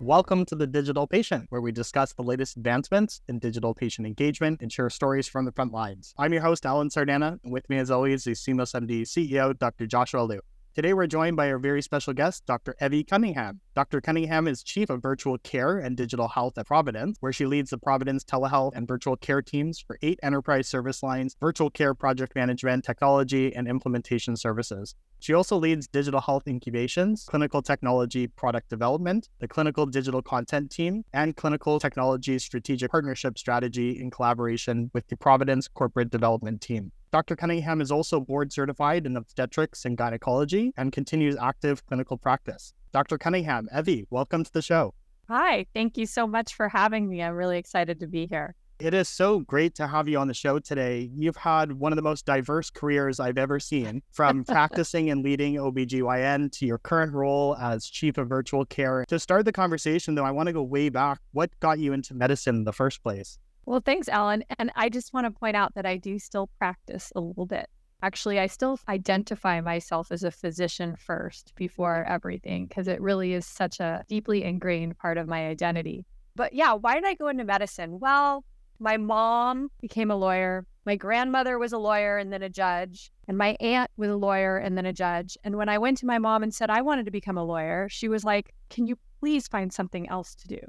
Welcome to The Digital Patient, where we discuss the latest advancements in digital patient engagement and share stories from the front lines. I'm your host, Alan Sardana, and with me as always is CMOS MD CEO, Dr. Joshua Liu. Today, we're joined by our very special guest, Dr. Evie Cunningham. Dr. Cunningham is Chief of Virtual Care and Digital Health at Providence, where she leads the Providence telehealth and virtual care teams for 8 enterprise service lines, virtual care project management, technology, and implementation services. She also leads digital health incubations, clinical technology product development, the clinical digital content team, and clinical technology strategic partnership strategy in collaboration with the Providence corporate development team. Dr. Cunningham is also board certified in obstetrics and gynecology and continues active clinical practice. Dr. Cunningham, Evie, welcome to the show. Hi, thank you so much for having me. I'm really excited to be here. It is so great to have you on the show today. You've had one of the most diverse careers I've ever seen, from practicing and leading OBGYN to your current role as Chief of Virtual Care. To start the conversation, though, I want to go way back. What got you into medicine in the first place? Well, thanks, Alan. And I just want to point out that I do still practice a little bit. Actually, I still identify myself as a physician first before everything, because it really is such a deeply ingrained part of my identity. But yeah, why did I go into medicine? Well, my mom became a lawyer. My grandmother was a lawyer and then a judge. And my aunt was a lawyer and then a judge. And when I went to my mom and said I wanted to become a lawyer, she was like, "Can you please find something else to do?"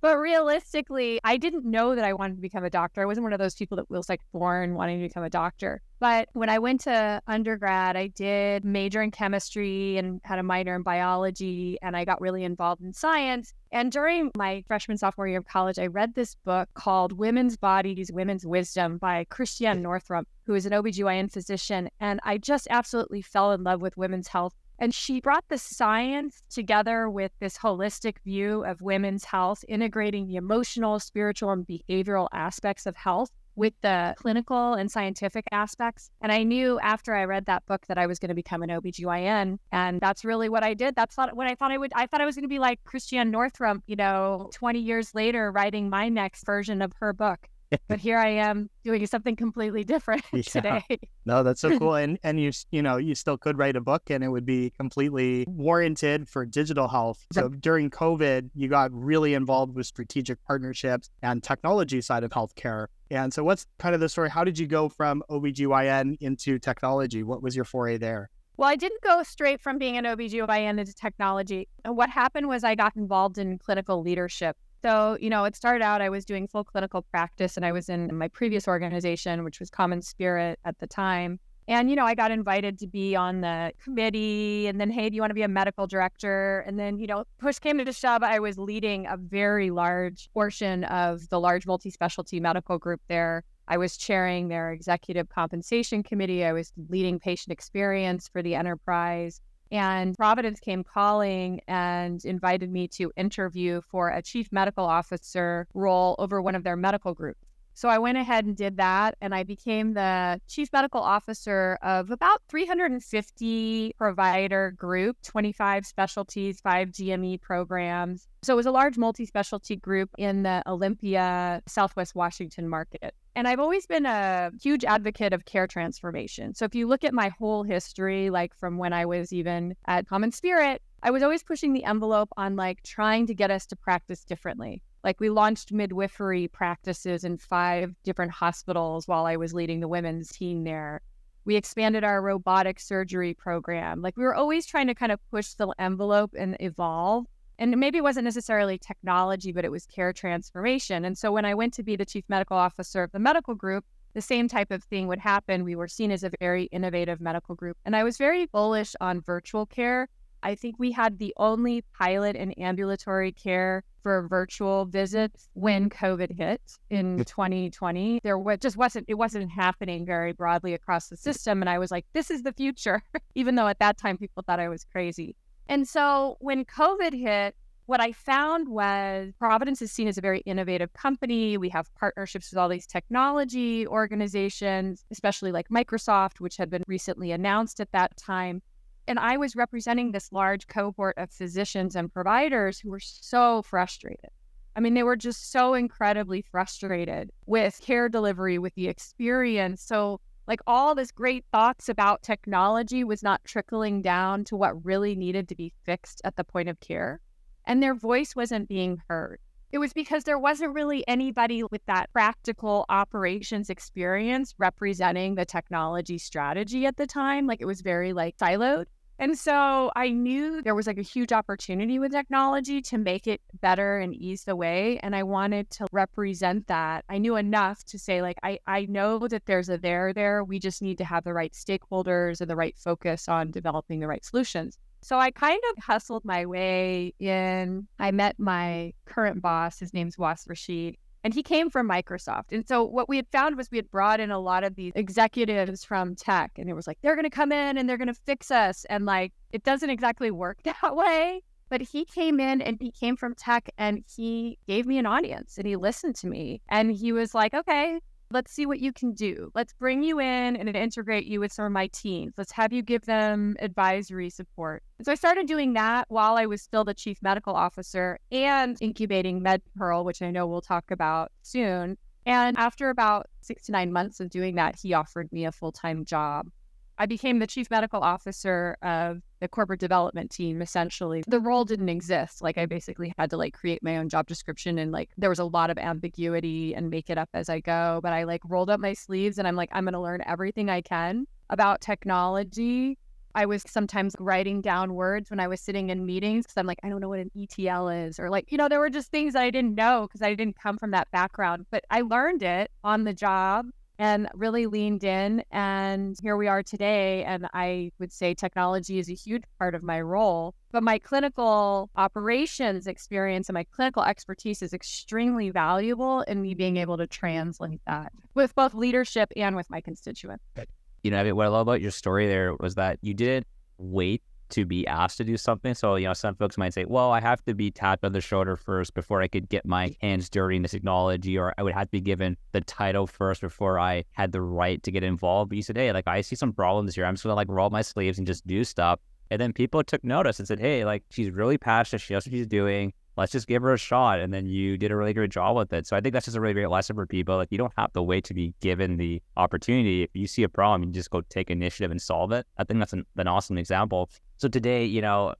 But realistically, I didn't know that I wanted to become a doctor. I wasn't one of those people that was like born wanting to become a doctor. But when I went to undergrad, I did major in chemistry and had a minor in biology, and I got really involved in science. And during my freshman, sophomore year of college, I read this book called Women's Bodies, Women's Wisdom by Christiane Northrup, who is an OBGYN physician. And I just absolutely fell in love with women's health. And she brought the science together with this holistic view of women's health, integrating the emotional, spiritual, and behavioral aspects of health with the clinical and scientific aspects. And I knew after I read that book that I was going to become an OBGYN. And that's really what I did. That's what I thought I would. I thought I was going to be like Christiane Northrup, 20 years later, writing my next version of her book. But here I am doing something completely different today. No, that's so cool. And you still could write a book and it would be completely warranted for digital health. So during COVID, you got really involved with strategic partnerships and technology side of healthcare. And so what's kind of the story? How did you go from OBGYN into technology? What was your foray there? Well, I didn't go straight from being an OBGYN into technology. And what happened was I got involved in clinical leadership. So, it started out, I was doing full clinical practice and I was in my previous organization, which was Common Spirit at the time. And, I got invited to be on the committee and then, hey, do you want to be a medical director? And then, push came to shove, I was leading a very large portion of the large multi-specialty medical group there. I was chairing their executive compensation committee. I was leading patient experience for the enterprise. And Providence came calling and invited me to interview for a chief medical officer role over one of their medical groups. So I went ahead and did that, and I became the chief medical officer of about 350 provider group, 25 specialties, 5 GME programs. So it was a large multi-specialty group in the Olympia, Southwest Washington market. And I've always been a huge advocate of care transformation. So if you look at my whole history, like from when I was even at Common Spirit, I was always pushing the envelope on trying to get us to practice differently. Like we launched midwifery practices in 5 different hospitals while I was leading the women's team there. We expanded our robotic surgery program. We were always trying to kind of push the envelope and evolve. And maybe it wasn't necessarily technology, but it was care transformation. And so when I went to be the chief medical officer of the medical group, the same type of thing would happen. We were seen as a very innovative medical group. And I was very bullish on virtual care. I think we had the only pilot in ambulatory care for virtual visits when COVID hit in 2020. It wasn't happening very broadly across the system. And I was like, this is the future, even though at that time people thought I was crazy. And so when COVID hit, what I found was Providence is seen as a very innovative company. We have partnerships with all these technology organizations, especially like Microsoft, which had been recently announced at that time. And I was representing this large cohort of physicians and providers who were so frustrated. I mean, they were just so incredibly frustrated with care delivery, with the experience. So all this great thoughts about technology was not trickling down to what really needed to be fixed at the point of care. and their voice wasn't being heard. It was because there wasn't really anybody with that practical operations experience representing the technology strategy at the time. Like, it was very siloed. And so I knew there was a huge opportunity with technology to make it better and ease the way. And I wanted to represent that. I knew enough to say, I know that there's a there. We just need to have the right stakeholders and the right focus on developing the right solutions. So I kind of hustled my way in. I met my current boss. His name's Rashid. And he came from Microsoft. And so what we had found was we had brought in a lot of these executives from tech. And it was they're going to come in and they're going to fix us. And it doesn't exactly work that way. But he came in and he came from tech and he gave me an audience and he listened to me. And he was like, okay, let's see what you can do. Let's bring you in and integrate you with some of my teams. Let's have you give them advisory support. And so I started doing that while I was still the chief medical officer and incubating MedPearl, which I know we'll talk about soon. And after about 6 to 9 months of doing that, he offered me a full-time job. I became the chief medical officer of the corporate development team, essentially. The role didn't exist. I basically had to create my own job description, and there was a lot of ambiguity and make it up as I go. But I rolled up my sleeves and I'm I'm going to learn everything I can about technology. I was sometimes writing down words when I was sitting in meetings because I'm I don't know what an ETL is, or there were just things that I didn't know because I didn't come from that background. But I learned it on the job and really leaned in, and here we are today. And I would say technology is a huge part of my role, but my clinical operations experience and my clinical expertise is extremely valuable in me being able to translate that with both leadership and with my constituents. What I love about your story there was that you didn't wait to be asked to do something. So, some folks might say, well, I have to be tapped on the shoulder first before I could get my hands dirty in this technology, or I would have to be given the title first before I had the right to get involved. But you said, hey, I see some problems here. I'm just going to roll up my sleeves and just do stuff. And then people took notice and said, hey, she's really passionate. She knows what she's doing. Let's just give her a shot. And then you did a really great job with it. So I think that's just a really great lesson for people. You don't have to wait to be given the opportunity. If you see a problem, you just go take initiative and solve it. I think that's an awesome example. So today,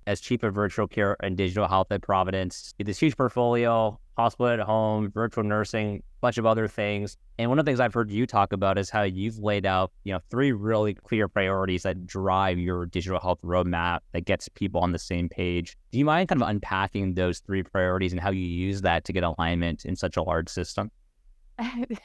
as chief of virtual care and digital health at Providence, you have this huge portfolio, hospital at home, virtual nursing, a bunch of other things. And one of the things I've heard you talk about is how you've laid out, 3 really clear priorities that drive your digital health roadmap that gets people on the same page. Do you mind kind of unpacking those 3 priorities and how you use that to get alignment in such a large system?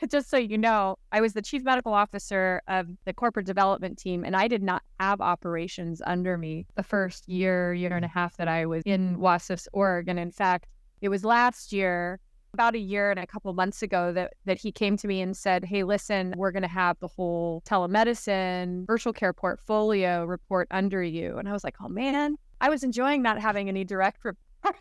Just so you know, I was the chief medical officer of the corporate development team, and I did not have operations under me the first year and a half that I was in WASF's org. And in fact, it was last year, about a year and a couple of months ago, that he came to me and said, hey, listen, we're going to have the whole telemedicine virtual care portfolio report under you. And I was like, oh man, I was enjoying not having any direct report.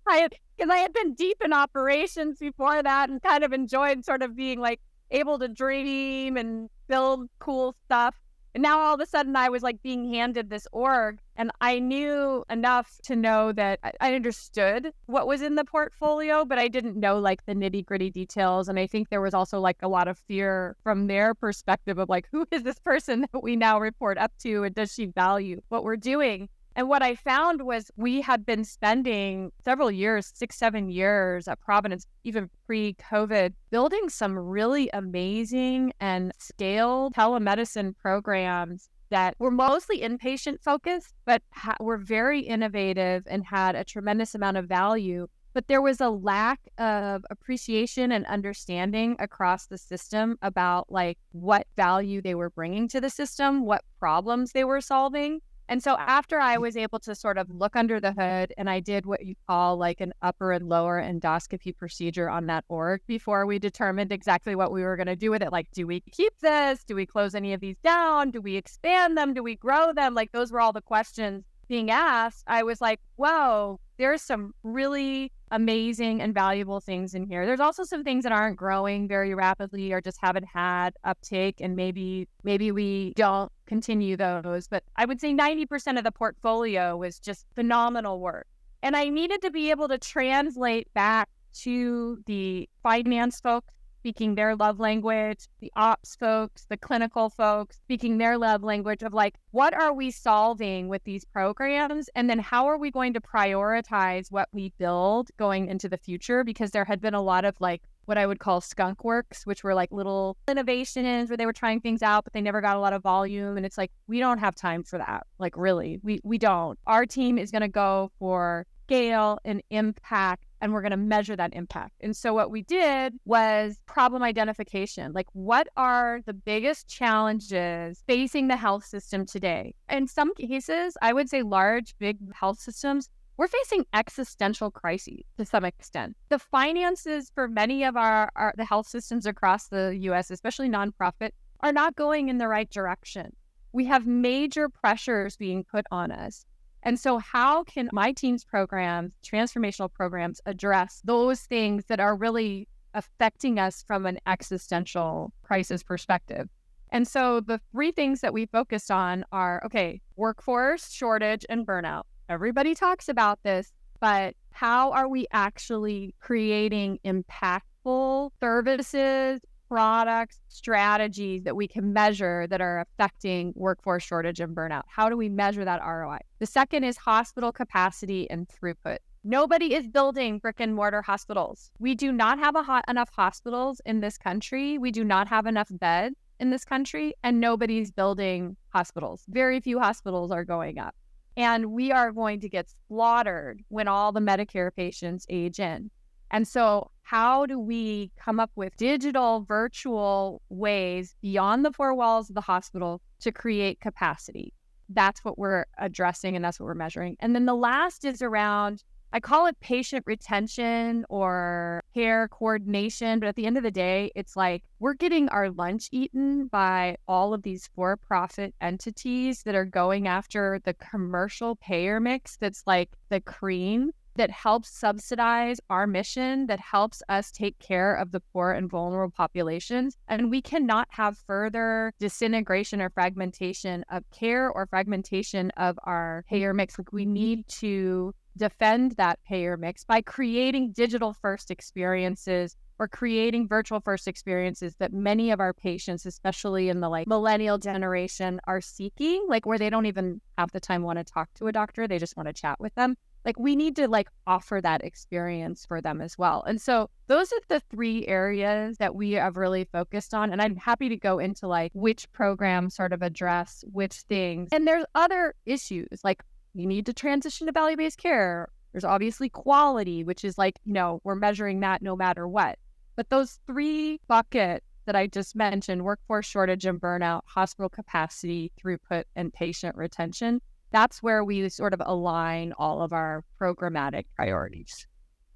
Because I had been deep in operations before that and kind of enjoyed sort of being able to dream and build cool stuff. And now all of a sudden I was being handed this org, and I knew enough to know that I understood what was in the portfolio, but I didn't know the nitty gritty details. And I think there was also a lot of fear from their perspective of who is this person that we now report up to, and does she value what we're doing? And what I found was we had been spending several years, 6, 7 years at Providence, even pre-COVID, building some really amazing and scaled telemedicine programs that were mostly inpatient focused, but were very innovative and had a tremendous amount of value. But there was a lack of appreciation and understanding across the system about what value they were bringing to the system, what problems they were solving. And so after I was able to sort of look under the hood, and I did what you call an upper and lower endoscopy procedure on that org before we determined exactly what we were going to do with it. Do we keep this? Do we close any of these down? Do we expand them? Do we grow them? Those were all the questions being asked. I was whoa, there's some really amazing and valuable things in here. There's also some things that aren't growing very rapidly or just haven't had uptake, and maybe we don't continue those. But I would say 90% of the portfolio was just phenomenal work. And I needed to be able to translate back to the finance folks speaking their love language, the ops folks, the clinical folks speaking their love language of like, what are we solving with these programs? And then how are we going to prioritize what we build going into the future? Because there had been a lot of like what I would call skunk works, which were like little innovations where they were trying things out, but they never got a lot of volume. And it's like, we don't have time for that. Like, really, we don't. Our team is going to go for scale and impact, and we're going to measure that impact. And so what we did was problem identification. Like, what are the biggest challenges facing the health system today? In some cases, I would say large, big health systems, we're facing existential crises to some extent. The finances for many of the health systems across the U.S., especially nonprofit, are not going in the right direction. We have major pressures being put on us. And so how can my team's programs, transformational programs, address those things that are really affecting us from an existential crisis perspective? And so the three things that we focused on are, okay, workforce shortage and burnout. Everybody talks about this, but how are we actually creating impactful services, products, strategies that we can measure that are affecting workforce shortage and burnout? How do we measure that ROI? The second is hospital capacity and throughput. Nobody is building brick and mortar hospitals. We do not have enough hospitals in this country. We do not have enough beds in this country, and nobody's building hospitals. Very few hospitals are going up. And we are going to get slaughtered when all the Medicare patients age in. And so how do we come up with digital, virtual ways beyond the four walls of the hospital to create capacity? That's what we're addressing, and that's what we're measuring. And then the last is around, I call it patient retention or care coordination. But at the end of the day, it's like we're getting our lunch eaten by all of these for-profit entities that are going after the commercial payer mix that's like the cream that helps subsidize our mission, that helps us take care of the poor and vulnerable populations. And we cannot have further disintegration or fragmentation of care or fragmentation of our payer mix. Like, we need to defend that payer mix by creating digital first experiences or creating virtual first experiences that many of our patients, especially in the like millennial generation, are seeking, like where they don't even have the time want to talk to a doctor. They just want to chat with them. Like, we need to like offer that experience for them as well. And so those are the three areas that we have really focused on. And I'm happy to go into like which programs sort of address which things. And there's other issues, like you need to transition to value-based care. There's obviously quality, which is like, we're measuring that no matter what. But those three buckets that I just mentioned, workforce shortage and burnout, hospital capacity, throughput, and patient retention, that's where we sort of align all of our programmatic priorities.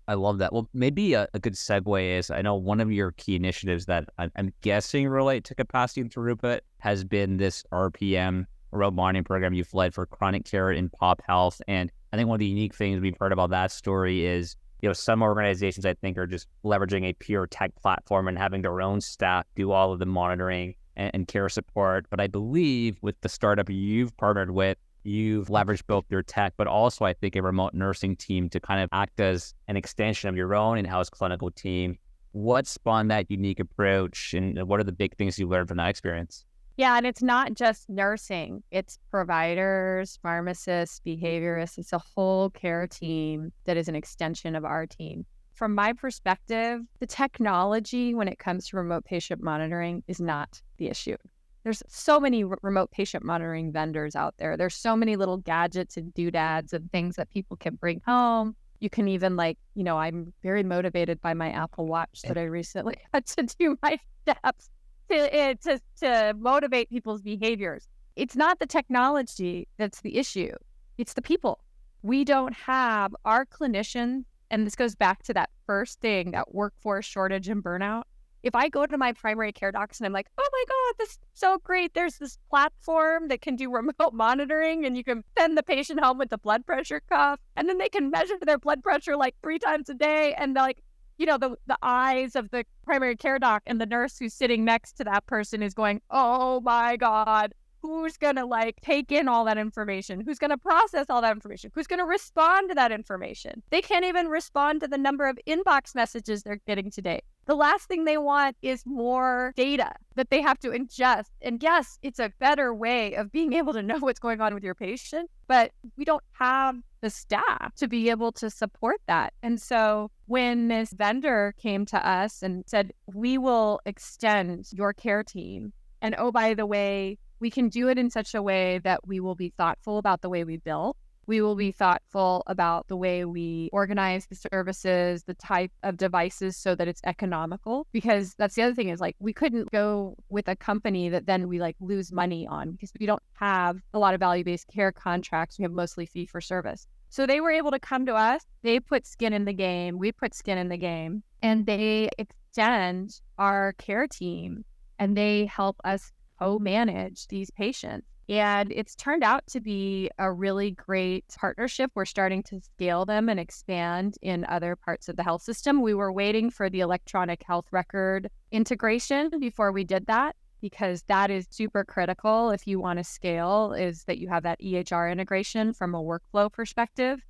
I love that. Well, maybe a good segue is, I know one of your key initiatives that I'm guessing relate to capacity and throughput has been this RPM, remote monitoring program you've led for chronic care in pop health. And I think one of the unique things we've heard about that story is, some organizations I think are just leveraging a pure tech platform and having their own staff do all of the monitoring and care support. But I believe with the startup you've partnered with, you've leveraged both your tech, but also I think a remote nursing team to kind of act as an extension of your own in-house clinical team. What spawned that unique approach, and what are the big things you learned from that experience? Yeah, and it's not just nursing. It's providers, pharmacists, behaviorists. It's a whole care team that is an extension of our team. From my perspective, the technology when it comes to remote patient monitoring is not the issue. There's so many remote patient monitoring vendors out there. There's so many little gadgets and doodads and things that people can bring home. You can even I'm very motivated by my Apple Watch that I recently had to do my steps to motivate people's behaviors. It's not the technology that's the issue. It's the people. We don't have our clinicians, and this goes back to that first thing, that workforce shortage and burnout. If I go to my primary care docs and I'm like, oh my God, this is so great. There's this platform that can do remote monitoring, and you can send the patient home with the blood pressure cuff, and then they can measure their blood pressure like 3 times a day. And like, the eyes of the primary care doc and the nurse who's sitting next to that person is going, oh my God, who's going to take in all that information? Who's going to process all that information? Who's going to respond to that information? They can't even respond to the number of inbox messages they're getting today. The last thing they want is more data that they have to ingest. And yes, it's a better way of being able to know what's going on with your patient, but we don't have the staff to be able to support that. And so when this vendor came to us and said, we will extend your care team, and oh, by the way, we can do it in such a way that we will be thoughtful about the way we bill. We will be thoughtful about the way we organize the services, the type of devices so that it's economical. Because that's the other thing is we couldn't go with a company that then we lose money on because we don't have a lot of value-based care contracts. We have mostly fee for service. So they were able to come to us. They put skin in the game. We put skin in the game, and they extend our care team and they help us co-manage these patients. And it's turned out to be a really great partnership. We're starting to scale them and expand in other parts of the health system. We were waiting for the electronic health record integration before we did that, because that is super critical if you want to scale, is that you have that EHR integration from a workflow perspective.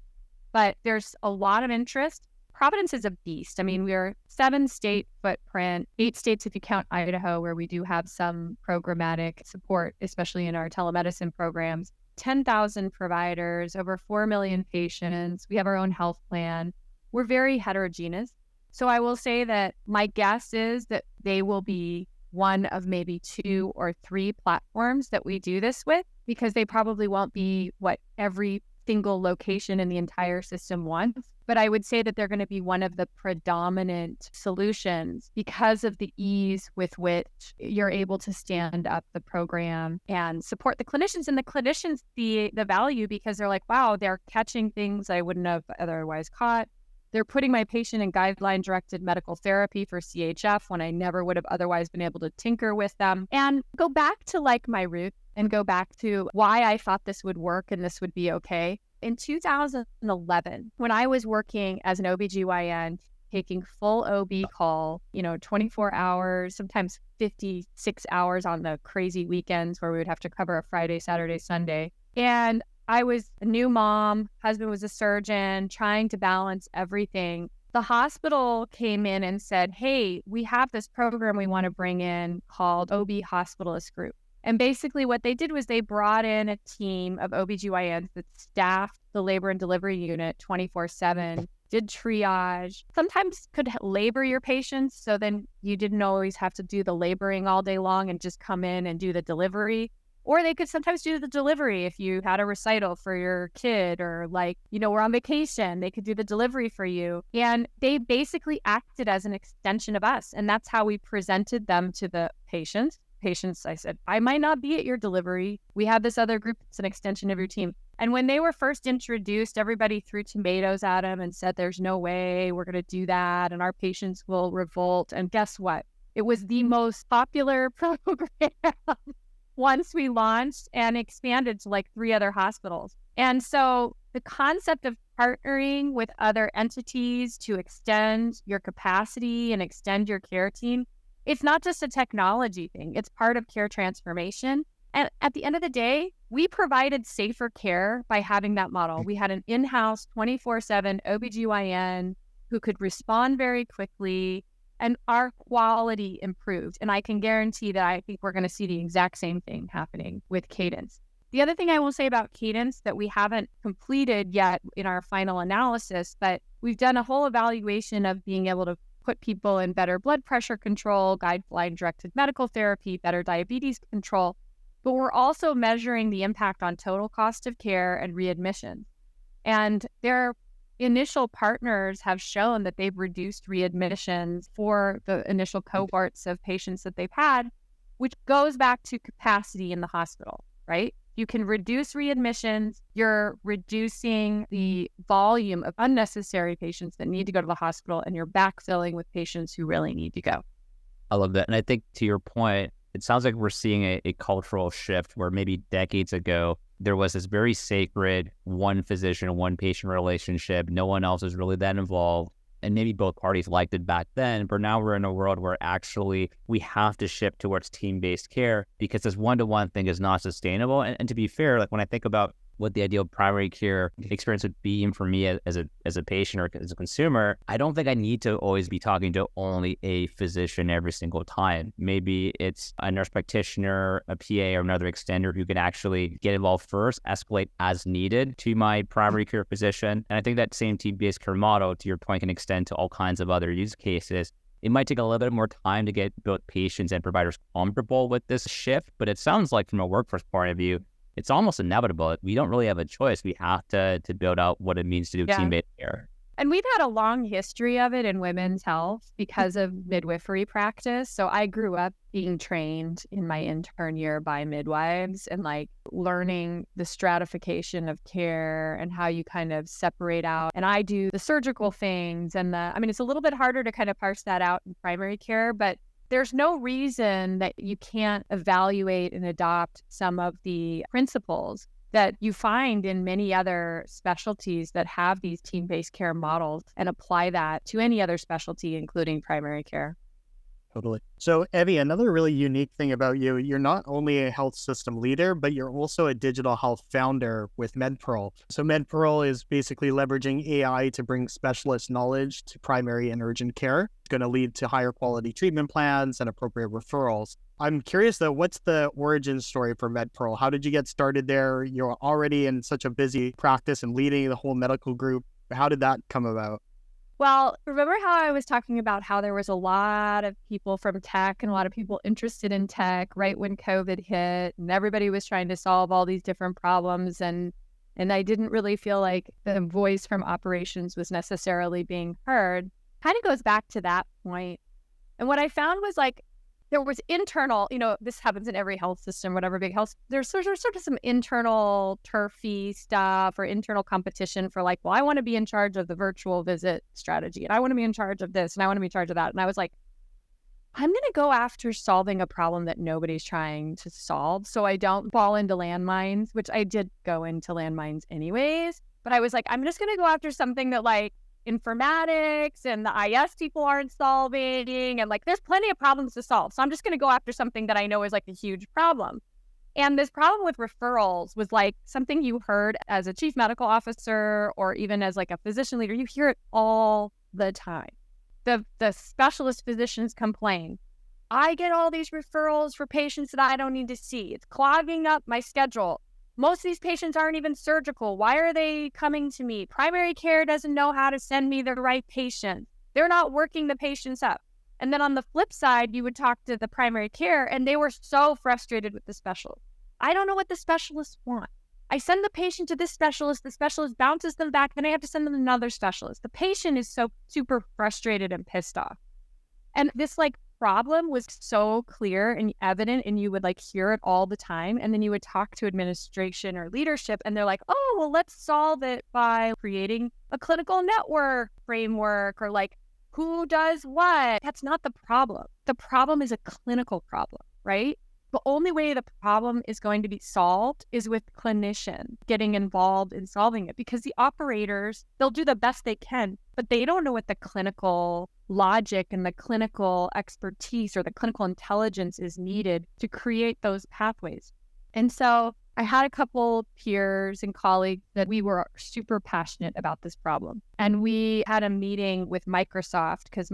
But there's a lot of interest. Providence is a beast. I mean, we're 7-state footprint, 8 states if you count Idaho, where we do have some programmatic support, especially in our telemedicine programs, 10,000 providers, over 4 million patients. We have our own health plan. We're very heterogeneous. So I will say that my guess is that they will be one of maybe 2 or 3 platforms that we do this with, because they probably won't be what every single location in the entire system wants. But I would say that they're going to be one of the predominant solutions because of the ease with which you're able to stand up the program and support the clinicians. And the clinicians see the value because they're like, wow, they're catching things I wouldn't have otherwise caught. They're putting my patient in guideline-directed medical therapy for CHF when I never would have otherwise been able to tinker with them. And go back to my roots and go back to why I thought this would work and this would be okay. In 2011, when I was working as an OBGYN, taking full OB call, 24 hours, sometimes 56 hours on the crazy weekends where we would have to cover a Friday, Saturday, Sunday. And I was a new mom, husband was a surgeon, trying to balance everything. The hospital came in and said, hey, we have this program we want to bring in called OB Hospitalist Group. And basically what they did was they brought in a team of OBGYNs that staffed the labor and delivery unit 24/7, did triage, sometimes could labor your patients. So then you didn't always have to do the laboring all day long and just come in and do the delivery. Or they could sometimes do the delivery if you had a recital for your kid or we're on vacation, they could do the delivery for you. And they basically acted as an extension of us. And that's how we presented them to the patients. I said, I might not be at your delivery. We have this other group that's an extension of your team. And when they were first introduced, everybody threw tomatoes at them and said, there's no way we're going to do that. And our patients will revolt. And guess what? It was the most popular program once we launched and expanded to 3 other hospitals. And so the concept of partnering with other entities to extend your capacity and extend your care team, it's not just a technology thing. It's part of care transformation. And at the end of the day, we provided safer care by having that model. We had an in-house 24/7 OBGYN who could respond very quickly, and our quality improved. And I can guarantee that I think we're going to see the exact same thing happening with Cadence. The other thing I will say about Cadence that we haven't completed yet in our final analysis, but we've done a whole evaluation of being able to put people in better blood pressure control, guideline-directed medical therapy, better diabetes control. But we're also measuring the impact on total cost of care and readmission. And their initial partners have shown that they've reduced readmissions for the initial cohorts of patients that they've had, which goes back to capacity in the hospital, right? You can reduce readmissions, you're reducing the volume of unnecessary patients that need to go to the hospital, and you're backfilling with patients who really need to go. I love that. And I think to your point, it sounds like we're seeing a cultural shift where maybe decades ago, there was this very sacred one physician, one patient relationship. No one else is really that involved. And maybe both parties liked it back then, but now we're in a world where actually we have to shift towards team-based care because this one-to-one thing is not sustainable. And to be fair, when I think about what the ideal primary care experience would be for me as a patient or as a consumer, I don't think I need to always be talking to only a physician every single time. Maybe it's a nurse practitioner, a PA, or another extender who can actually get involved first, escalate as needed to my primary care physician. And I think that same team-based care model, to your point, can extend to all kinds of other use cases. It might take a little bit more time to get both patients and providers comfortable with this shift, but it sounds like from a workforce point of view, it's almost inevitable. We don't really have a choice. We have to build out what it means to do team-based care. And we've had a long history of it in women's health because of midwifery practice. So I grew up being trained in my intern year by midwives and like learning the stratification of care and how you kind of separate out. And I do the surgical things and it's a little bit harder to kind of parse that out in primary care, but there's no reason that you can't evaluate and adopt some of the principles that you find in many other specialties that have these team-based care models and apply that to any other specialty, including primary care. Totally. So, Evie, another really unique thing about you, you're not only a health system leader, but you're also a digital health founder with MedPearl. So MedPearl is basically leveraging AI to bring specialist knowledge to primary and urgent care. It's going to lead to higher quality treatment plans and appropriate referrals. I'm curious, though, what's the origin story for MedPearl? How did you get started there? You're already in such a busy practice and leading the whole medical group. How did that come about? Well, remember how I was talking about how there was a lot of people from tech and a lot of people interested in tech right when COVID hit and everybody was trying to solve all these different problems and I didn't really feel like the voice from operations was necessarily being heard. Kind of goes back to that point. And what I found was like there was internal, this happens in every health system, whatever big health, there's sort of some internal turfy stuff or internal competition for like, well, I want to be in charge of the virtual visit strategy and I want to be in charge of this and I want to be in charge of that. And I was like, I'm going to go after solving a problem that nobody's trying to solve. So I don't fall into landmines, which I did go into landmines anyways. But I was like, I'm just going to go after something that like informatics and the IS people aren't solving. And like, there's plenty of problems to solve. So I'm just going to go after something that I know is like a huge problem. And this problem with referrals was like something you heard as a chief medical officer or even as like a physician leader. You hear it all the time. The specialist physicians complain. I get all these referrals for patients that I don't need to see. It's clogging up my schedule. Most of these patients aren't even surgical. Why are they coming to me? Primary care doesn't know how to send me the right patient. They're not working the patients up. And then on the flip side, you would talk to the primary care and they were so frustrated with the specialist. I don't know what the specialists want. I send the patient to this specialist, the specialist bounces them back, then I have to send them to another specialist. The patient is so super frustrated and pissed off. And this like problem was so clear and evident and you would like hear it all the time. And then you would talk to administration or leadership and they're like, oh, well, let's solve it by creating a clinical network framework or like who does what. That's not the problem. The problem is a clinical problem, right? The only way the problem is going to be solved is with clinicians getting involved in solving it because the operators, they'll do the best they can, but they don't know what the clinical logic and the clinical expertise or the clinical intelligence is needed to create those pathways. And so I had a couple peers and colleagues that we were super passionate about this problem. And we had a meeting with Microsoft because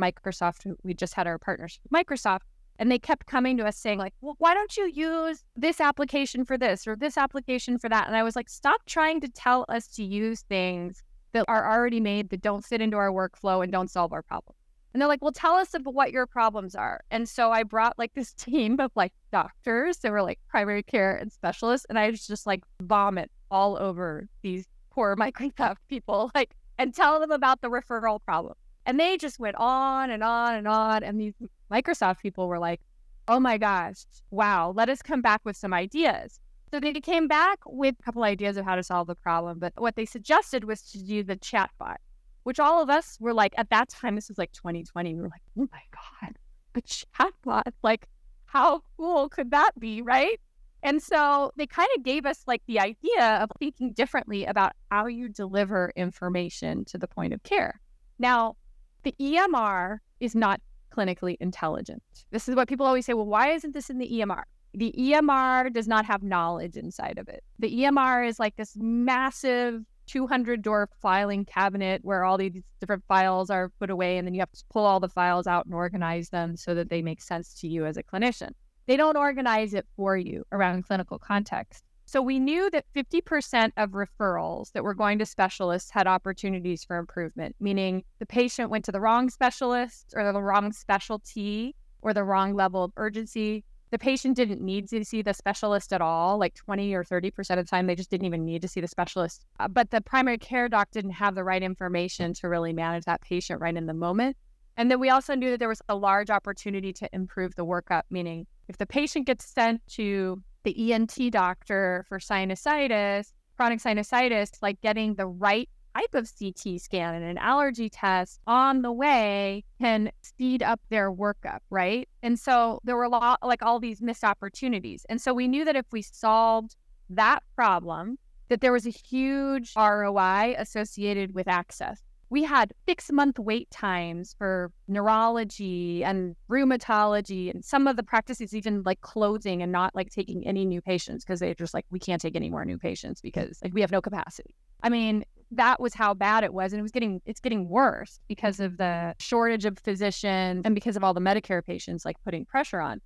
we just had our partnership with Microsoft. And they kept coming to us saying like, well, why don't you use this application for this or this application for that? And I was like, stop trying to tell us to use things that are already made that don't fit into our workflow and don't solve our problem. And they're like, well, tell us about what your problems are. And so I brought like this team of like doctors that were like primary care and specialists. And I was just like vomit all over these poor Microsoft people, like, and tell them about the referral problem. And they just went on and on and on. And these Microsoft people were like, oh my gosh, wow, let us come back with some ideas. So they came back with a couple ideas of how to solve the problem. But what they suggested was to do the chatbot, which all of us were like, at that time, this was like 2020. We were like, oh my God, a chatbot, like how cool could that be, right? And so they kind of gave us like the idea of thinking differently about how you deliver information to the point of care. Now, the EMR is not clinically intelligent. This is what people always say, well, why isn't this in the EMR? The EMR does not have knowledge inside of it. The EMR is like this massive 200-door filing cabinet where all these different files are put away, and then you have to pull all the files out and organize them so that they make sense to you as a clinician. They don't organize it for you around clinical context. So we knew that 50% of referrals that were going to specialists had opportunities for improvement, meaning the patient went to the wrong specialist or the wrong specialty or the wrong level of urgency. The patient didn't need to see the specialist at all, like 20 or 30% of the time, they just didn't even need to see the specialist. But the primary care doc didn't have the right information to really manage that patient right in the moment. And then we also knew that there was a large opportunity to improve the workup, meaning if the patient gets sent to the ENT doctor for sinusitis, chronic sinusitis, like getting the right type of CT scan and an allergy test on the way can speed up their workup, right? And so there were a lot, like all these missed opportunities. And so we knew that if we solved that problem, that there was a huge ROI associated with access. We had 6-month wait times for neurology and rheumatology, and some of the practices even like closing and not like taking any new patients because they're just like, we can't take any more new patients because like we have no capacity. I mean, that was how bad it was. And it's getting worse because of the shortage of physicians and because of all the Medicare patients like putting pressure on.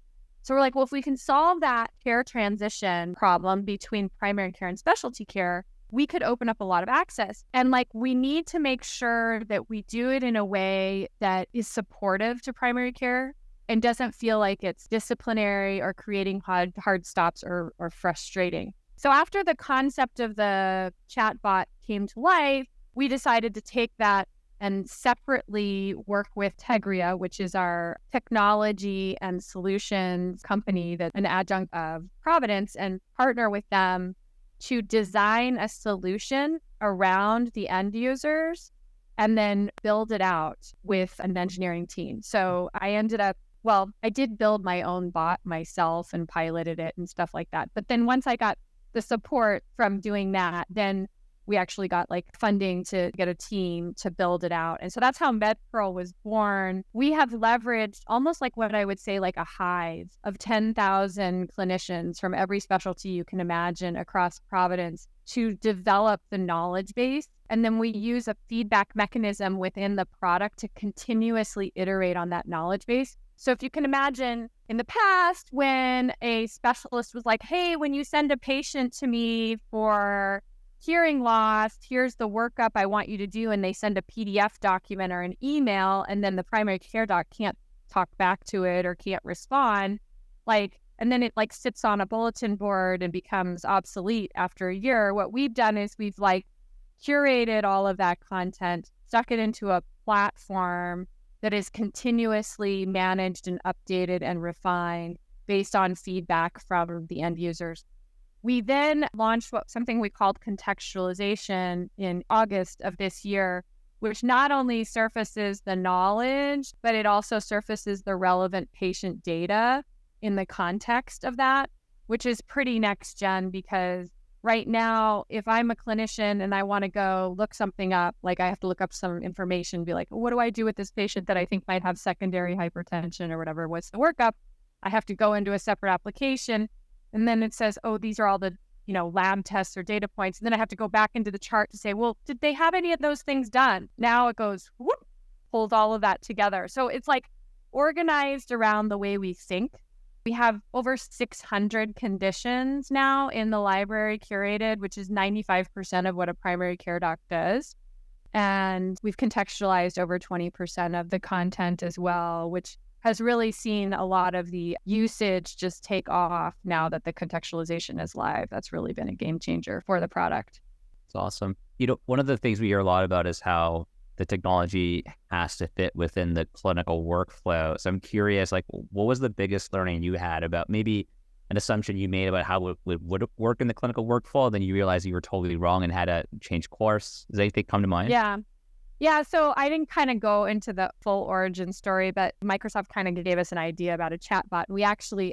So we're like, well, if we can solve that care transition problem between primary care and specialty care, we could open up a lot of access. And like, we need to make sure that we do it in a way that is supportive to primary care and doesn't feel like it's disciplinary or creating hard stops or frustrating. So after the concept of the chatbot came to life, we decided to take that and separately work with Tegria, which is our technology and solutions company that's an adjunct of Providence, and partner with them to design a solution around the end users and then build it out with an engineering team. So I did build my own bot myself and piloted it and stuff like that. But then once I got the support from doing that, then we actually got like funding to get a team to build it out. And so that's how MedPearl was born. We have leveraged almost like what I would say like a hive of 10,000 clinicians from every specialty you can imagine across Providence to develop the knowledge base. And then we use a feedback mechanism within the product to continuously iterate on that knowledge base. So if you can imagine in the past when a specialist was like, hey, when you send a patient to me for hearing loss, here's the workup I want you to do, and they send a PDF document or an email, and then the primary care doc can't talk back to it or can't respond, and then it like sits on a bulletin board and becomes obsolete after a year. What we've done is we've like curated all of that content, stuck it into a platform that is continuously managed and updated and refined based on feedback from the end users. We then launched something we called contextualization in August of this year, which not only surfaces the knowledge, but it also surfaces the relevant patient data in the context of that, which is pretty next gen because right now, if I'm a clinician and I want to go look something up, like I have to look up some information, be like, what do I do with this patient that I think might have secondary hypertension or whatever? What's the workup? I have to go into a separate application. And then it says, oh, these are all the, lab tests or data points. And then I have to go back into the chart to say, well, did they have any of those things done? Now it goes, whoop, pulls all of that together. So it's like organized around the way we think. We have over 600 conditions now in the library curated, which is 95% of what a primary care doc does. And we've contextualized over 20% of the content as well, which has really seen a lot of the usage just take off now that the contextualization is live. That's really been a game changer for the product. It's awesome. One of the things we hear a lot about is how the technology has to fit within the clinical workflow. So I'm curious, like, what was the biggest learning you had about maybe an assumption you made about how it would work in the clinical workflow, then you realized you were totally wrong and had to change course? Does anything come to mind? Yeah, so I didn't kind of go into the full origin story, but Microsoft kind of gave us an idea about a chatbot.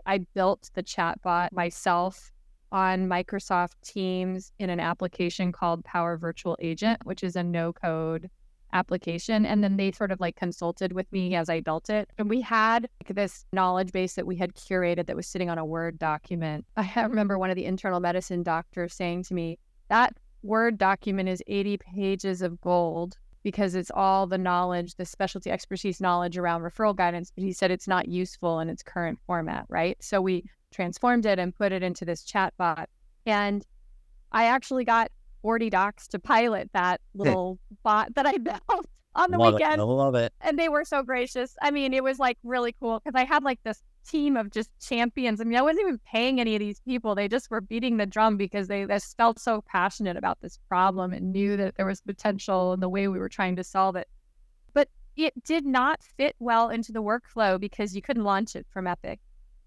I built the chatbot myself on Microsoft Teams in an application called Power Virtual Agent, which is a no-code application. And then they sort of like consulted with me as I built it. And we had this knowledge base that we had curated that was sitting on a Word document. I remember one of the internal medicine doctors saying to me, that Word document is 80 pages of gold because it's all the knowledge, the specialty expertise knowledge around referral guidance. But he said it's not useful in its current format, right? So we transformed it and put it into this chat bot. And I actually got 40 docs to pilot that little bot that I built on the weekend. I love it. And they were so gracious. I mean, it was like really cool because I had like this team of just champions. I mean, I wasn't even paying any of these people. They just were beating the drum because they just felt so passionate about this problem and knew that there was potential in the way we were trying to solve it. But it did not fit well into the workflow because you couldn't launch it from Epic.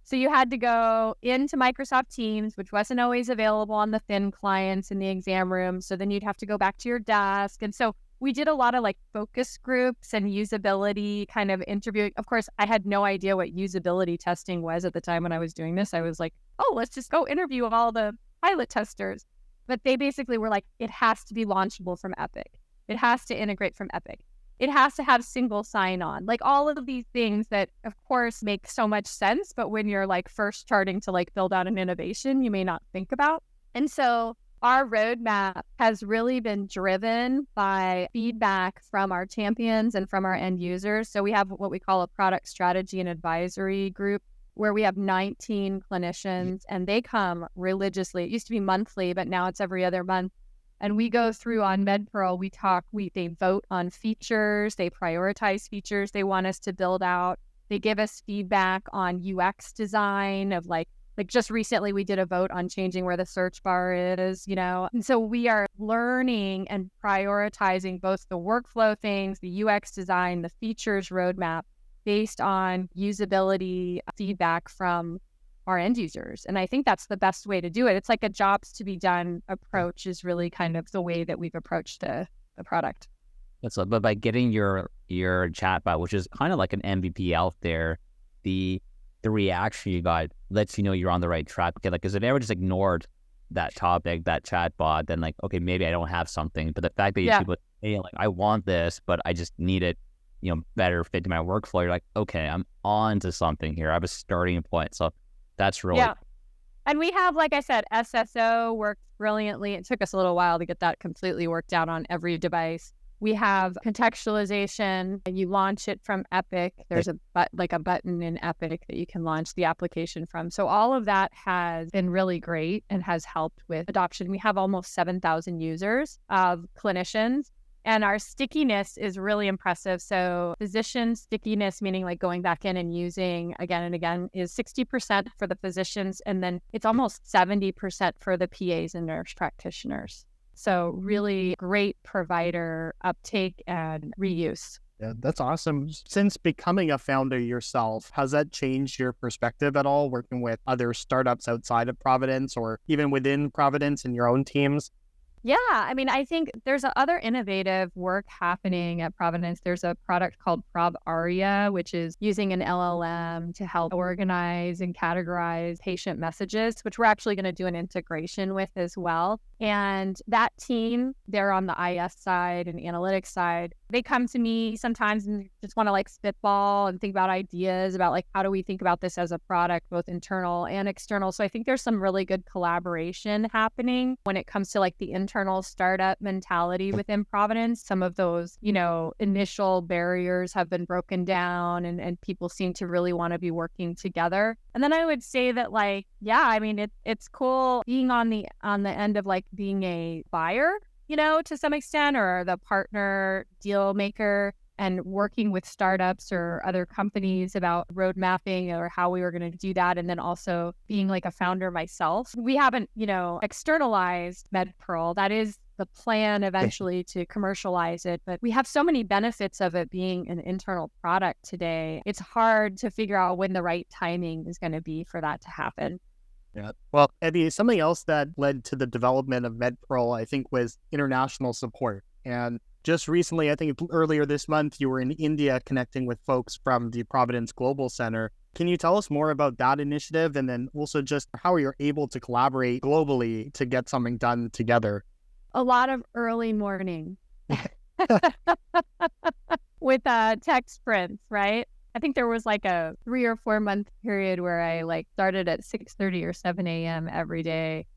So you had to go into Microsoft Teams, which wasn't always available on the thin clients in the exam room. So then you'd have to go back to your desk. And so we did a lot of like focus groups and usability kind of interviewing. Of course, I had no idea what usability testing was at the time when I was doing this. I was like, oh, let's just go interview all the pilot testers. But they basically were like, it has to be launchable from Epic. It has to integrate from Epic. It has to have single sign-on, like all of these things that, of course, make so much sense. But when you're like first starting to like build out an innovation, you may not think about. And so our roadmap has really been driven by feedback from our champions and from our end users. So we have what we call a product strategy and advisory group where we have 19 clinicians and they come religiously. It used to be monthly, but now it's every other month. And we go through on MedPearl, they vote on features, they prioritize features they want us to build out. They give us feedback on UX design of like just recently we did a vote on changing where the search bar is, And so we are learning and prioritizing both the workflow things, the UX design, the features roadmap based on usability feedback from our end users. And I think that's the best way to do it. It's like a jobs to be done approach is really kind of the way that we've approached the product. But by getting your chatbot, which is kind of like an MVP out there, the reaction you got lets you know you're on the right track. Okay, like, because if I ever just ignored that topic, that chatbot, then like, okay, maybe I don't have something. But the fact that you people, hey, like, I want this, but I just need it, better fit to my workflow. You're like, okay, I'm on to something here. I have a starting point. So that's really And we have, like I said, SSO works brilliantly. It took us a little while to get that completely worked out on every device. We have contextualization, and you launch it from Epic. There's a button in Epic that you can launch the application from. So all of that has been really great and has helped with adoption. We have almost 7,000 users of clinicians. And our stickiness is really impressive. So physician stickiness, meaning like going back in and using again and again, is 60% for the physicians. And then it's almost 70% for the PAs and nurse practitioners. So really great provider uptake and reuse. Yeah, that's awesome. Since becoming a founder yourself, has that changed your perspective at all, working with other startups outside of Providence or even within Providence in your own teams? Yeah, I mean, I think there's other innovative work happening at Providence. There's a product called Prov Aria, which is using an LLM to help organize and categorize patient messages, which we're actually going to do an integration with as well. And that team, they're on the IS side and analytics side. They come to me sometimes and just want to like spitball and think about ideas about like, how do we think about this as a product, both internal and external? So I think there's some really good collaboration happening when it comes to like the internal startup mentality within Providence. Some of those, initial barriers have been broken down and people seem to really want to be working together. And then I would say that like, yeah, I mean, it's cool being on the end of like being a buyer, to some extent, or the partner deal maker and working with startups or other companies about road mapping or how we were going to do that. And then also being like a founder myself. We haven't, externalized MedPearl. That is the plan eventually to commercialize it. But we have so many benefits of it being an internal product today. It's hard to figure out when the right timing is going to be for that to happen. Yeah. Well, Eddie, something else that led to the development of MedPearl, I think, was international support. And just recently, I think earlier this month, you were in India connecting with folks from the Providence Global Center. Can you tell us more about that initiative and then also just how you're able to collaborate globally to get something done together? A lot of early morning. with tech sprints, right? I think there was like a 3 or 4 month period where I like started at 6:30 or 7 a.m. every day.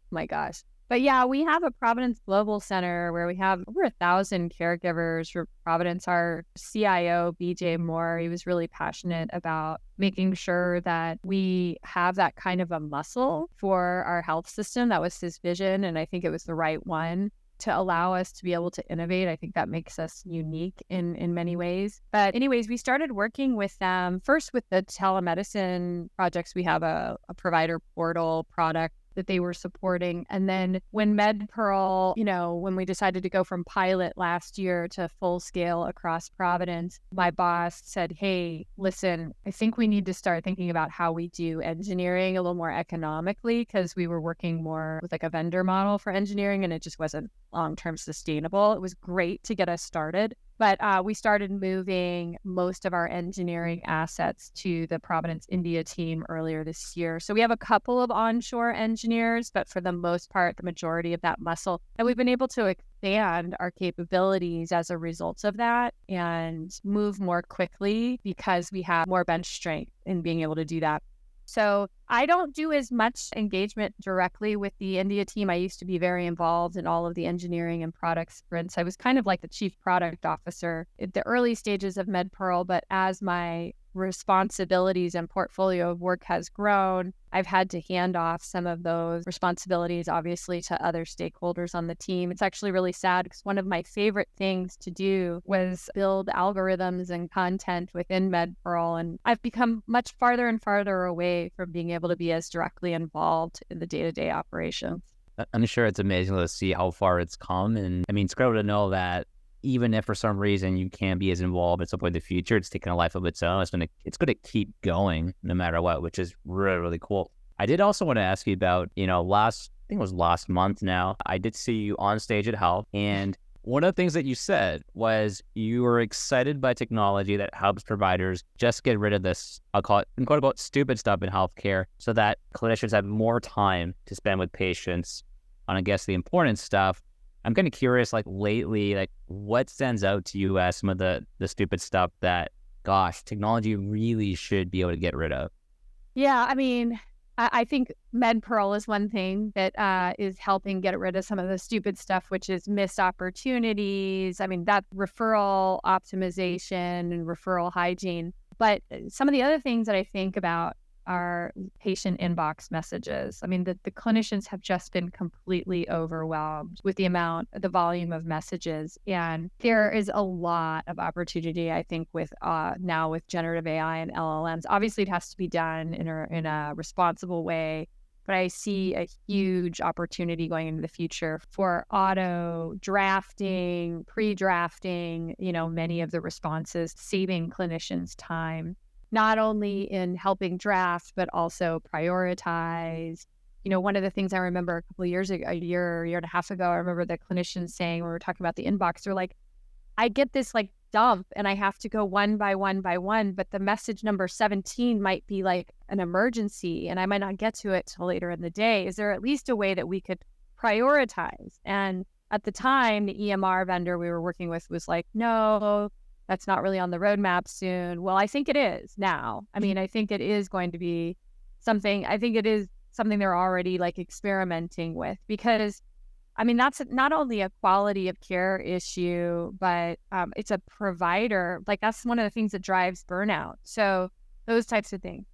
My gosh. But yeah, we have a Providence Global Center where we have over 1,000 caregivers for Providence. Our CIO, BJ Moore, he was really passionate about making sure that we have that kind of a muscle for our health system. That was his vision, and I think it was the right one to allow us to be able to innovate. I think that makes us unique in many ways. But anyways, we started working with them first with the telemedicine projects. We have a provider portal product that they were supporting. And then when MedPearl, when we decided to go from pilot last year to full scale across Providence, my boss said, hey, listen, I think we need to start thinking about how we do engineering a little more economically, because we were working more with like a vendor model for engineering and it just wasn't long-term sustainable. It was great to get us started. But we started moving most of our engineering assets to the Providence, India team earlier this year. So we have a couple of onshore engineers, but for the most part, the majority of that muscle. And we've been able to expand our capabilities as a result of that and move more quickly because we have more bench strength in being able to do that. So I don't do as much engagement directly with the India team. I used to be very involved in all of the engineering and product sprints. I was kind of like the chief product officer at the early stages of MedPearl, but as my responsibilities and portfolio of work has grown, I've had to hand off some of those responsibilities, obviously, to other stakeholders on the team. It's actually really sad because one of my favorite things to do was build algorithms and content within MedPearl. And I've become much farther and farther away from being able to be as directly involved in the day-to-day operations. I'm sure it's amazing to see how far it's come. And I mean, it's great to know that even if for some reason you can't be as involved at some point in the future, it's taking a life of its own. It's gonna keep going no matter what, which is really, really cool. I did also want to ask you about, I think it was last month now, I did see you on stage at Health, and one of the things that you said was you were excited by technology that helps providers just get rid of this, I'll call it, quote unquote, stupid stuff in healthcare so that clinicians have more time to spend with patients on, I guess, the important stuff. I'm kind of curious, like lately, like what stands out to you as some of the stupid stuff that, gosh, technology really should be able to get rid of? Yeah, I mean, I think MedPearl is one thing that is helping get rid of some of the stupid stuff, which is missed opportunities. I mean, that referral optimization and referral hygiene. But some of the other things that I think about are patient inbox messages. I mean, the clinicians have just been completely overwhelmed with the volume of messages. And there is a lot of opportunity, I think, with now with generative AI and LLMs. Obviously, it has to be done in a responsible way. But I see a huge opportunity going into the future for auto drafting, pre-drafting, many of the responses, saving clinicians time, not only in helping draft, but also prioritize. One of the things I remember a couple of years ago, a year and a half ago, I remember the clinicians saying, when we were talking about the inbox, they're like, I get this like dump and I have to go one by one by one, but the message number 17 might be like an emergency and I might not get to it till later in the day. Is there at least a way that we could prioritize? And at the time, the EMR vendor we were working with was like, no, that's not really on the roadmap soon. Well, I think it is now. I mean, I think it is going to be something. I think it is something they're already like experimenting with, because I mean, that's not only a quality of care issue, but it's a provider. Like that's one of the things that drives burnout. So those types of things.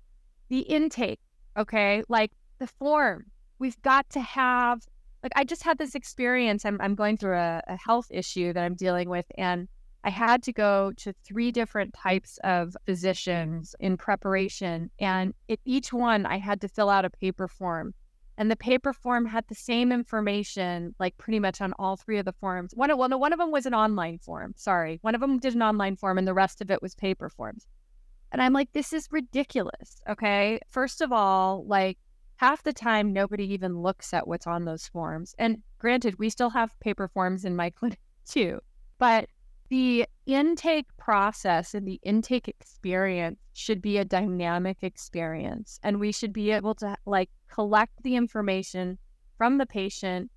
The intake, okay? Like the form, we've got to have, like I just had this experience. I'm going through a health issue that I'm dealing with, and I had to go to 3 different types of physicians in preparation. And at each one, I had to fill out a paper form. And the paper form had the same information, like pretty much on all 3 of the forms. One of them was an online form. Sorry. One of them did an online form and the rest of it was paper forms. And I'm like, this is ridiculous. Okay. First of all, like half the time, nobody even looks at what's on those forms. And granted, we still have paper forms in my clinic too. But the intake process and the intake experience should be a dynamic experience. And we should be able to like collect the information from the patient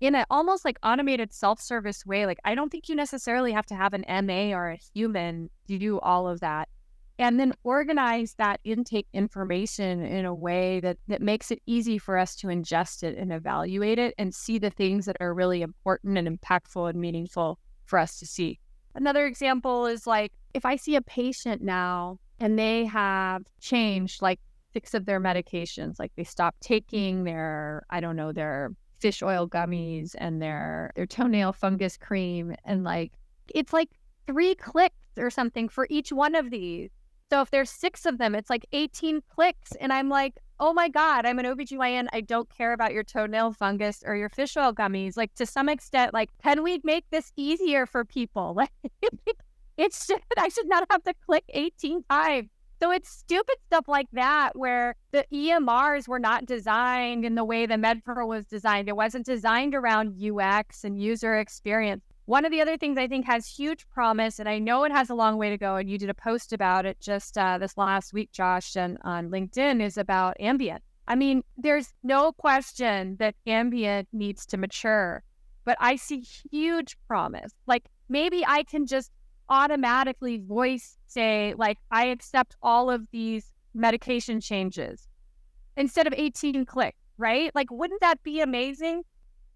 in an almost like automated self-service way. Like, I don't think you necessarily have to have an MA or a human to do all of that. And then organize that intake information in a way that makes it easy for us to ingest it and evaluate it and see the things that are really important and impactful and meaningful for us to see. Another example is like, if I see a patient now and they have changed like 6 of their medications, like they stopped taking their fish oil gummies and their toenail fungus cream, and like, it's like 3 clicks or something for each one of these. So if there's 6 of them, it's like 18 clicks. And I'm like, oh my God, I'm an OBGYN. I don't care about your toenail fungus or your fish oil gummies. Like, to some extent, like, can we make this easier for people? Like, I should not have to click 18 times. So it's stupid stuff like that, where the EMRs were not designed in the way the MedPearl was designed. It wasn't designed around UX and user experience. One of the other things I think has huge promise, and I know it has a long way to go, and you did a post about it just this last week, Josh, and on LinkedIn, is about ambient. I mean, there's no question that ambient needs to mature, but I see huge promise. Like, maybe I can just automatically voice say, like, I accept all of these medication changes instead of 18 clicks, right? Like, wouldn't that be amazing?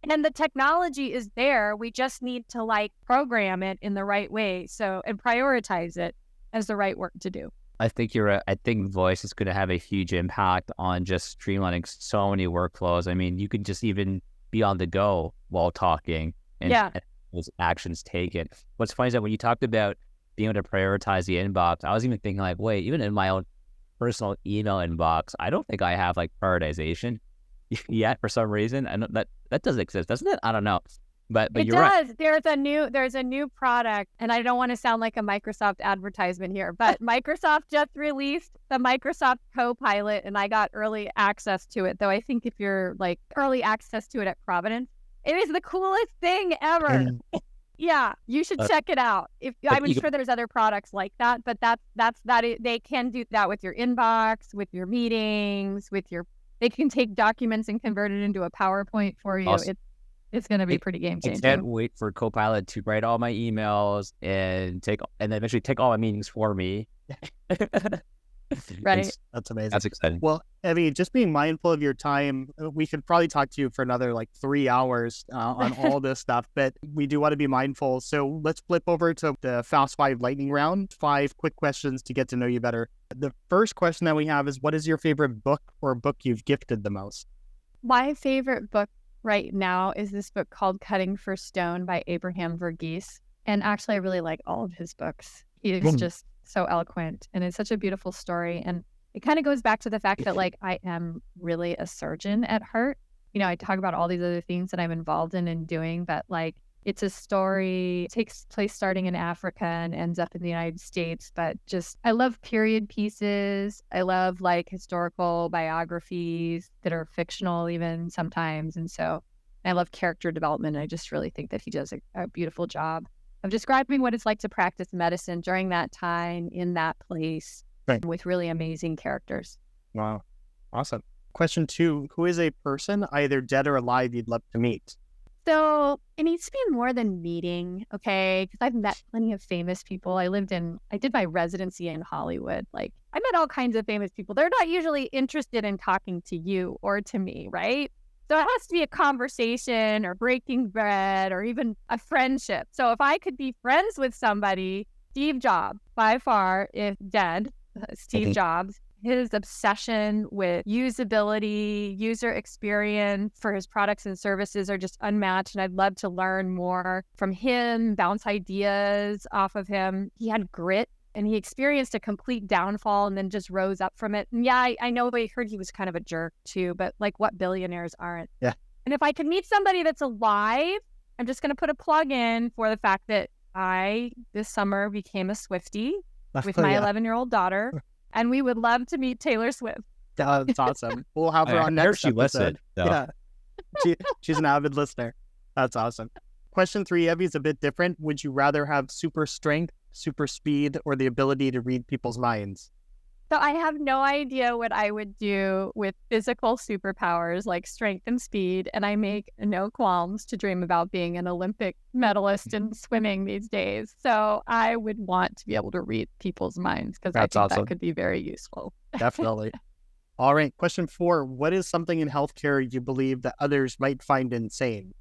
And the technology is there. We just need to like program it in the right way. So, and prioritize it as the right work to do. I think you're right. I think voice is going to have a huge impact on just streamlining so many workflows. I mean, you can just even be on the go while talking and those actions taken. What's funny is that when you talked about being able to prioritize the inbox, I was even thinking like, wait, even in my own personal email inbox, I don't think I have like prioritization yet for some reason. I know that does exist, doesn't it? I don't know. But it you're does. right. There's a new product, and I don't want to sound like a Microsoft advertisement here, but Microsoft just released the Microsoft Copilot, and I got early access to it. Though I think if you're like early access to it at Providence, it is the coolest thing ever. Yeah, you should check it out. I'm sure there's other products like that, but they can do that with your inbox, with your meetings, they can take documents and convert it into a PowerPoint for you. Awesome. It's going to be pretty game changing. I can't wait for Copilot to write all my emails and then eventually take all my meetings for me. Right. That's amazing. That's exciting. Well, Evie, just being mindful of your time, we could probably talk to you for another like 3 hours on all this stuff, but we do want to be mindful. So let's flip over to the Fast 5 lightning round. 5 quick questions to get to know you better. The first question that we have is, what is your favorite book or book you've gifted the most? My favorite book right now is this book called Cutting for Stone by Abraham Verghese. And actually, I really like all of his books. He is just so eloquent, and it's such a beautiful story. And it kind of goes back to the fact that like I am really a surgeon at heart. You know, I talk about all these other things that I'm involved in and doing, but like it's a story, it takes place starting in Africa and ends up in the United States. But just, I love period pieces. I love like historical biographies that are fictional even sometimes. And so I love character development. I just really think that he does a beautiful job of describing what it's like to practice medicine during that time, in that place, with really amazing characters. Wow. Awesome. Question 2, who is a person, either dead or alive, you'd love to meet? So it needs to be more than meeting, okay? Because I've met plenty of famous people. I did my residency in Hollywood. Like, I met all kinds of famous people. They're not usually interested in talking to you or to me, right? So it has to be a conversation or breaking bread or even a friendship. So if I could be friends with somebody, Steve Jobs, by far, if dead, Steve Jobs, his obsession with usability, user experience for his products and services are just unmatched. And I'd love to learn more from him, bounce ideas off of him. He had grit. And he experienced a complete downfall and then just rose up from it. And yeah, I know I heard he was kind of a jerk too, but like, what billionaires aren't? Yeah. And if I could meet somebody that's alive, I'm just going to put a plug in for the fact that I, this summer, became a Swiftie with my 11-year-old daughter. And we would love to meet Taylor Swift. That's awesome. We'll have her on next episode. Listened, so. Yeah. She's an avid listener. That's awesome. Question 3, Evie, is a bit different. Would you rather have super strength, super speed, or the ability to read people's minds? So I have no idea what I would do with physical superpowers like strength and speed, and I make no qualms to dream about being an Olympic medalist in swimming these days. So I would want to be able to read people's minds because I That's think awesome. that could be very useful. Definitely. All right. Question 4. What is something in healthcare you believe that others might find insane?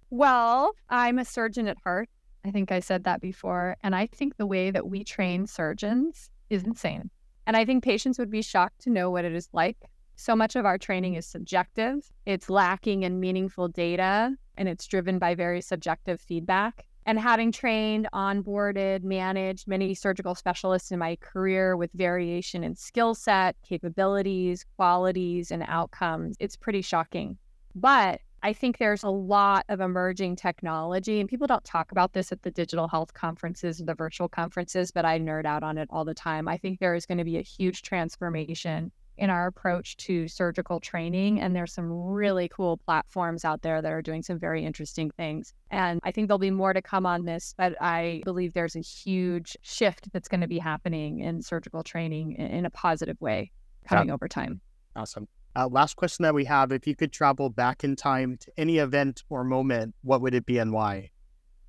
Well, I'm a surgeon at heart. I think I said that before. And I think the way that we train surgeons is insane. And I think patients would be shocked to know what it is like. So much of our training is subjective. It's lacking in meaningful data, and it's driven by very subjective feedback. And having trained, onboarded, managed many surgical specialists in my career with variation in skill set, capabilities, qualities, and outcomes, it's pretty shocking. But I think there's a lot of emerging technology, and people don't talk about this at the digital health conferences or the virtual conferences, but I nerd out on it all the time. I think there is going to be a huge transformation in our approach to surgical training, and there's some really cool platforms out there that are doing some very interesting things. And I think there'll be more to come on this, but I believe there's a huge shift that's going to be happening in surgical training in a positive way coming over time. Awesome. Last question that we have, if you could travel back in time to any event or moment, what would it be and why?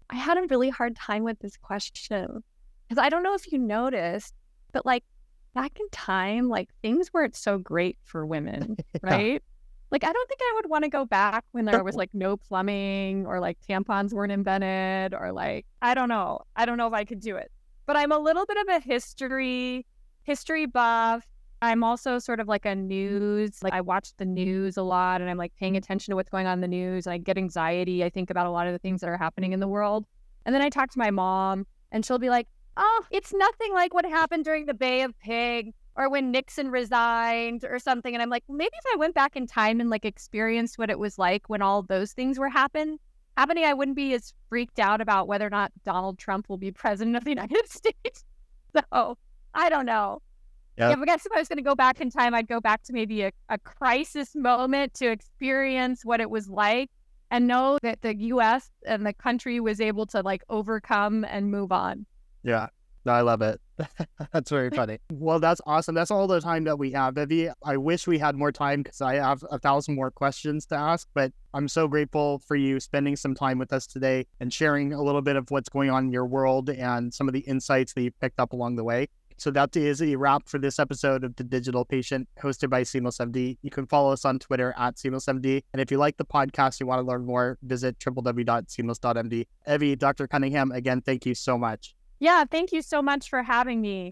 I had a really hard time with this question because I don't know if you noticed, but like back in time, like things weren't so great for women, right? Like, I don't think I would want to go back when there was like no plumbing or like tampons weren't invented or like, I don't know. I don't know if I could do it, but I'm a little bit of a history buff. I'm also sort of like I watch the news a lot and I'm like paying attention to what's going on in the news. I get anxiety. I think about a lot of the things that are happening in the world. And then I talk to my mom and she'll be like, oh, it's nothing like what happened during the Bay of Pigs or when Nixon resigned or something. And I'm like, well, maybe if I went back in time and like experienced what it was like when all those things were happening, I wouldn't be as freaked out about whether or not Donald Trump will be president of the United States. So I don't know. Yeah. If I was going to go back in time, I'd go back to maybe a crisis moment to experience what it was like and know that the U.S. and the country was able to like overcome and move on. Yeah, no, I love it. That's very funny. Well, that's awesome. That's all the time that we have, Vivi. I wish we had more time because I have 1,000 more questions to ask, but I'm so grateful for you spending some time with us today and sharing a little bit of what's going on in your world and some of the insights that you picked up along the way. So that is a wrap for this episode of The Digital Patient, hosted by SeamlessMD. You can follow us on Twitter at SeamlessMD. And if you like the podcast, you want to learn more, visit www.seamless.md. Evie, Dr. Cunningham, again, thank you so much. Yeah, thank you so much for having me.